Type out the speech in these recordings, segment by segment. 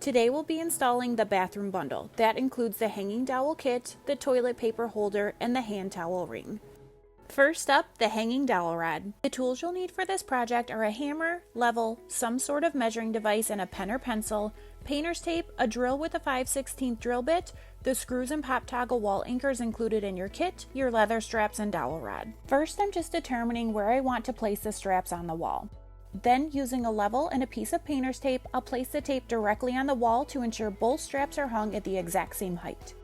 Today we'll be installing the bathroom bundle. That includes the hanging dowel kit, the toilet paper holder, and the hand towel ring. First up, the hanging dowel rod. The tools you'll need for this project are a hammer, level, some sort of measuring device, and a pen or pencil, painter's tape, a drill with a 5/16 drill bit, the screws and pop toggle wall anchors included in your kit, your leather straps, and dowel rod. First, I'm just determining where I want to place the straps on the wall. Then, using a level and a piece of painter's tape, I'll place the tape directly on the wall to ensure both straps are hung at the exact same height.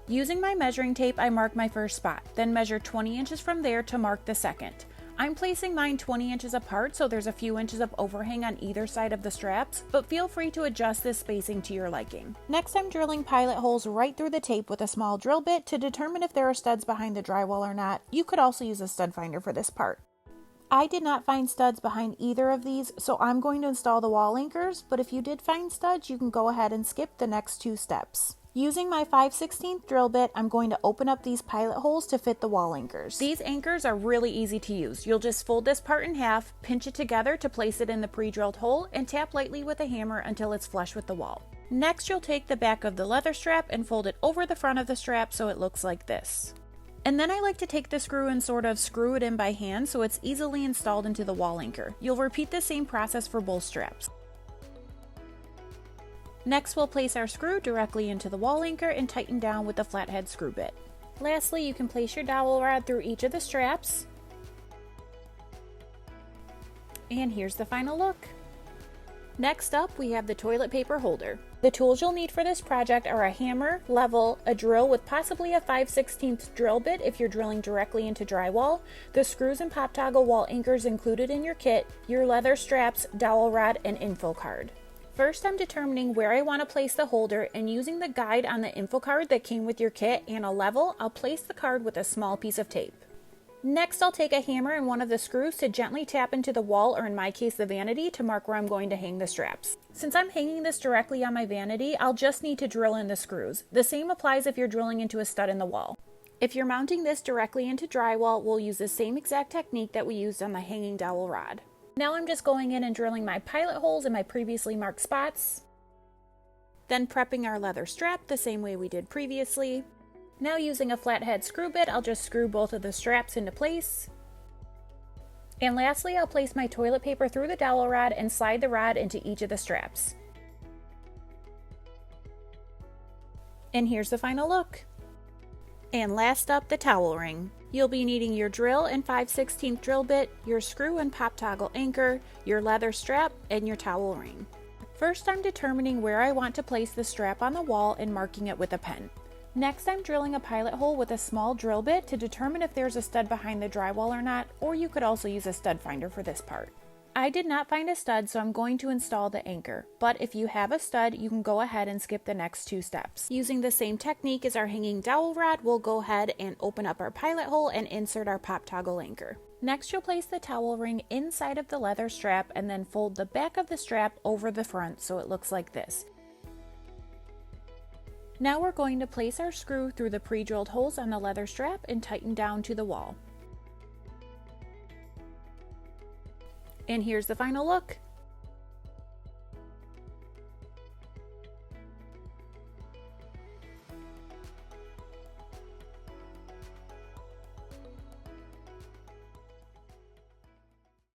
Using my measuring tape, I mark my first spot, then measure 20 inches from there to mark the second. I'm placing mine 20 inches apart, so there's a few inches of overhang on either side of the straps, but feel free to adjust this spacing to your liking. Next, I'm drilling pilot holes right through the tape with a small drill bit to determine if there are studs behind the drywall or not. You could also use a stud finder for this part. I did not find studs behind either of these, so I'm going to install the wall anchors, but if you did find studs, you can go ahead and skip the next two steps. Using my 5/16 drill bit, I'm going to open up these pilot holes to fit the wall anchors. These anchors are really easy to use. You'll just fold this part in half, pinch it together to place it in the pre-drilled hole, and tap lightly with a hammer until it's flush with the wall. Next, you'll take the back of the leather strap and fold it over the front of the strap so it looks like this. And then I like to take the screw and sort of screw it in by hand so it's easily installed into the wall anchor. You'll repeat the same process for both straps. Next, we'll place our screw directly into the wall anchor and tighten down with the flathead screw bit. Lastly, you can place your dowel rod through each of the straps. And here's the final look. Next up, we have the toilet paper holder. The tools you'll need for this project are a hammer, level, a drill with possibly a 5/16 drill bit if you're drilling directly into drywall, the screws and pop toggle wall anchors included in your kit, your leather straps, dowel rod, and info card. First, I'm determining where I want to place the holder, and using the guide on the info card that came with your kit and a level, I'll place the card with a small piece of tape. Next, I'll take a hammer and one of the screws to gently tap into the wall, or in my case the vanity, to mark where I'm going to hang the straps. Since I'm hanging this directly on my vanity, I'll just need to drill in the screws. The same applies if you're drilling into a stud in the wall. If you're mounting this directly into drywall, we'll use the same exact technique that we used on the hanging dowel rod. Now I'm just going in and drilling my pilot holes in my previously marked spots. Then prepping our leather strap the same way we did previously. Now using a flathead screw bit, I'll just screw both of the straps into place. And lastly, I'll place my toilet paper through the dowel rod and slide the rod into each of the straps. And here's the final look. And last up, the towel ring. You'll be needing your drill and 5/16 drill bit, your screw and pop toggle anchor, your leather strap, and your towel ring. First, I'm determining where I want to place the strap on the wall and marking it with a pen. Next, I'm drilling a pilot hole with a small drill bit to determine if there's a stud behind the drywall or not, or you could also use a stud finder for this part. I did not find a stud, so I'm going to install the anchor, but if you have a stud, you can go ahead and skip the next two steps. Using the same technique as our hanging dowel rod, we'll go ahead and open up our pilot hole and insert our pop toggle anchor. Next, you'll place the towel ring inside of the leather strap and then fold the back of the strap over the front so it looks like this. Now we're going to place our screw through the pre-drilled holes on the leather strap and tighten down to the wall. And here's the final look.